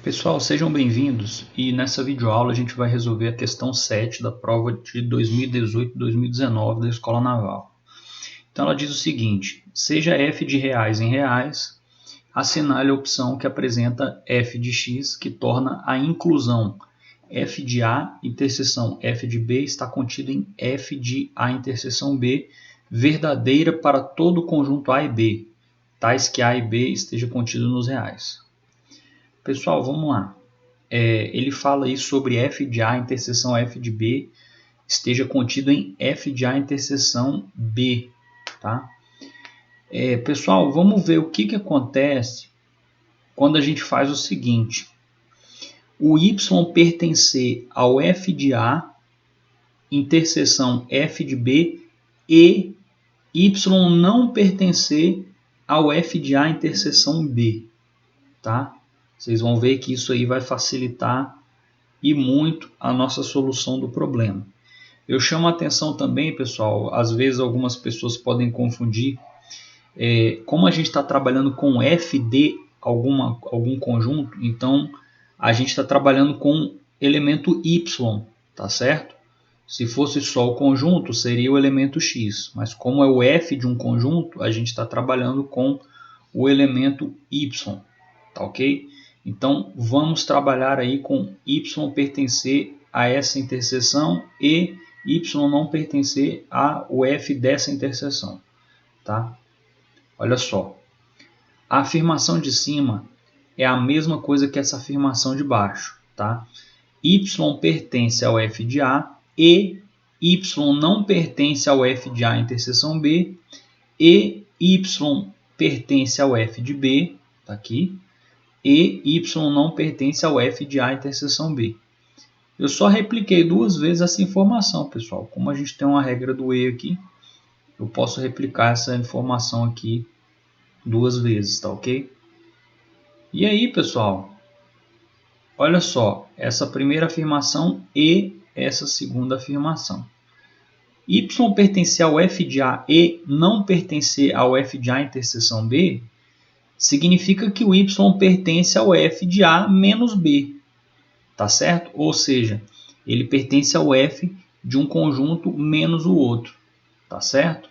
Pessoal, sejam bem-vindos e nessa videoaula a gente vai resolver a questão 7 da prova de 2018-2019 da Escola Naval. Então ela diz o seguinte: seja f de reais em reais, assinale a opção que apresenta f de x, que torna a inclusão f de A interseção f de B está contida em f de A interseção B verdadeira para todo o conjunto A e B, tais que A e B esteja contido nos reais. Pessoal, vamos lá. Ele fala aí sobre f de A interseção f de B esteja contido em f de A interseção B. Tá? Pessoal, vamos ver o que acontece quando a gente faz o seguinte. O y pertencer ao f de A interseção f de B e y não pertencer ao f de A interseção B. Tá? Vocês vão ver que isso aí vai facilitar e muito a nossa solução do problema. Eu chamo a atenção também, pessoal, às vezes algumas pessoas podem confundir, como a gente está trabalhando com f de algum conjunto, então a gente está trabalhando com elemento y, tá certo? Se fosse só o conjunto, seria o elemento x, mas como é o f de um conjunto, a gente está trabalhando com o elemento y, tá ok? Então, vamos trabalhar aí com y pertencer a essa interseção e y não pertencer ao f dessa interseção. Tá? Olha só. A afirmação de cima é a mesma coisa que essa afirmação de baixo. Tá? Y pertence ao f de A e y não pertence ao f de A interseção B e y pertence ao f de B, tá aqui, e y não pertence ao f de A interseção B. Eu só repliquei duas vezes essa informação, pessoal. Como a gente tem uma regra do e aqui, eu posso replicar essa informação aqui duas vezes, tá ok? E aí, pessoal, olha só, essa primeira afirmação e essa segunda afirmação. Y pertencer ao f de A e não pertencer ao f de A interseção B significa que o y pertence ao f de A menos B, tá certo? Ou seja, ele pertence ao f de um conjunto menos o outro, tá certo?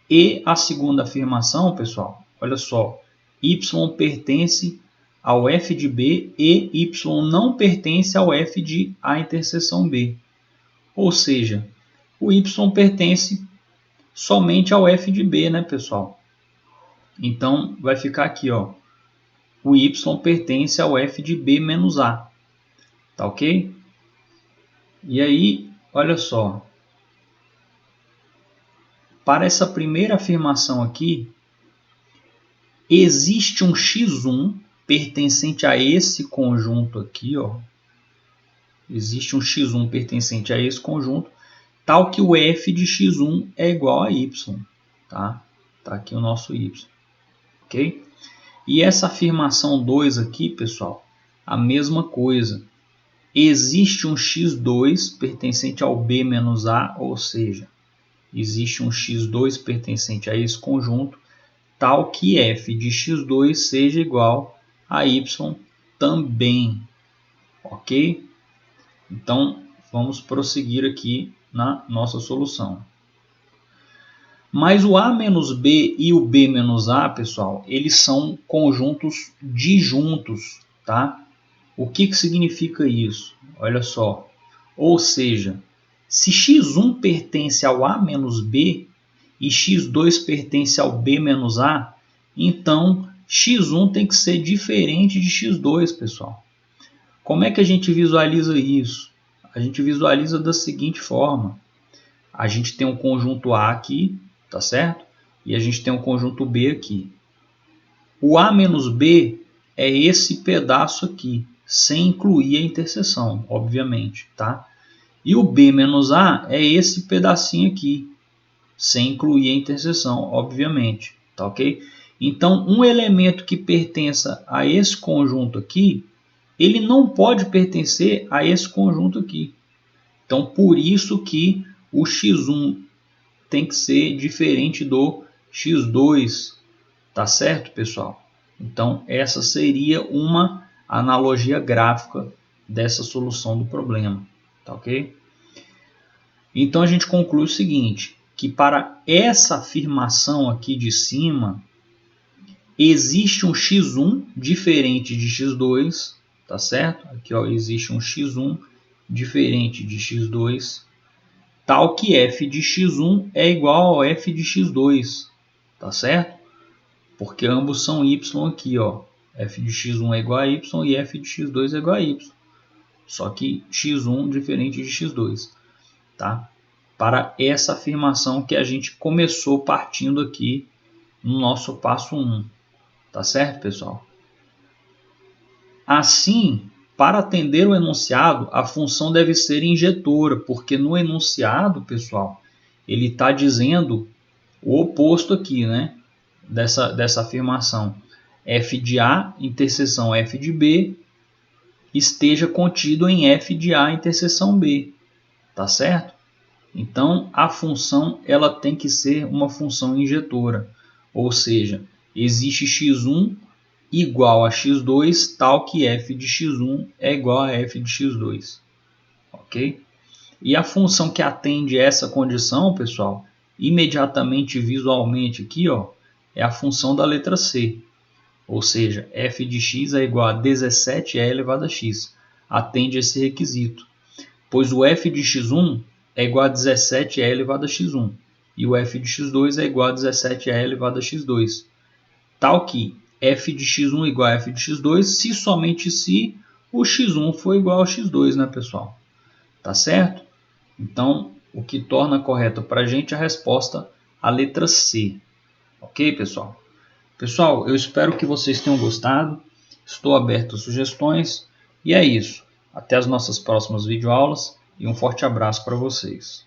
E a segunda afirmação, pessoal, olha só, y pertence ao f de B e y não pertence ao f de A interseção B. Ou seja, o y pertence somente ao f de B, né, pessoal? Então, vai ficar aqui, ó, o y pertence ao f de B menos A. Tá ok? E aí, olha só. Para essa primeira afirmação aqui, existe um x1 pertencente a esse conjunto aqui, ó. Existe um x1 pertencente a esse conjunto, tal que o f de x1 é igual a y. Tá? Tá aqui o nosso y. Ok? E essa afirmação 2 aqui, pessoal, a mesma coisa. Existe um x2 pertencente ao B menos A, ou seja, existe um x2 pertencente a esse conjunto, tal que f de x2 seja igual a y também. Ok? Então, vamos prosseguir aqui na nossa solução. Mas o A menos B e o B menos A, pessoal, eles são conjuntos disjuntos, tá? O que significa isso? Olha só. Ou seja, se x1 pertence ao A menos B e x2 pertence ao B menos A, então x1 tem que ser diferente de x2, pessoal. Como é que a gente visualiza isso? A gente visualiza da seguinte forma. A gente tem um conjunto A aqui, tá certo? E a gente tem um conjunto B aqui. O A menos B é esse pedaço aqui, sem incluir a interseção, obviamente, tá? E o B menos A é esse pedacinho aqui, sem incluir a interseção, obviamente, tá ok? Então, um elemento que pertença a esse conjunto aqui, ele não pode pertencer a esse conjunto aqui. Então, por isso que o x1 tem que ser diferente do x2, tá certo, pessoal? Então, essa seria uma a analogia gráfica dessa solução do problema, tá ok? Então a gente conclui o seguinte, que para essa afirmação aqui de cima, existe um x1 diferente de x2, tá certo? Aqui ó, existe um x1 diferente de x2, tal que f de x1 é igual ao f de x2, tá certo? Porque ambos são y aqui, ó. F de x1 é igual a y e f de x2 é igual a y. Só que x1 diferente de x2, tá? Para essa afirmação que a gente começou partindo aqui no nosso passo 1. Tá certo, pessoal? Assim, para atender o enunciado, a função deve ser injetora, porque no enunciado, pessoal, ele está dizendo o oposto aqui, né? Dessa afirmação. F de A, interseção F de B, esteja contido em F de A, interseção B. Tá certo? Então, a função ela tem que ser uma função injetora. Ou seja, existe x1 igual a x2, tal que f de x1 é igual a f de x2. Ok? E a função que atende essa condição, pessoal, imediatamente visualmente aqui, ó, é a função da letra C. Ou seja, f de x é igual a 17e elevado a x. Atende esse requisito. Pois o f de x1 é igual a 17e elevado a x1. E o f de x2 é igual a 17e elevado a x2. Tal que f de x1 igual a f de x2 se somente se o x1 for igual ao x2, né, pessoal? Tá certo? Então, o que torna correto para a gente a resposta a letra C. Ok, pessoal? Pessoal, eu espero que vocês tenham gostado. Estou aberto a sugestões. E é isso. Até as nossas próximas videoaulas e um forte abraço para vocês.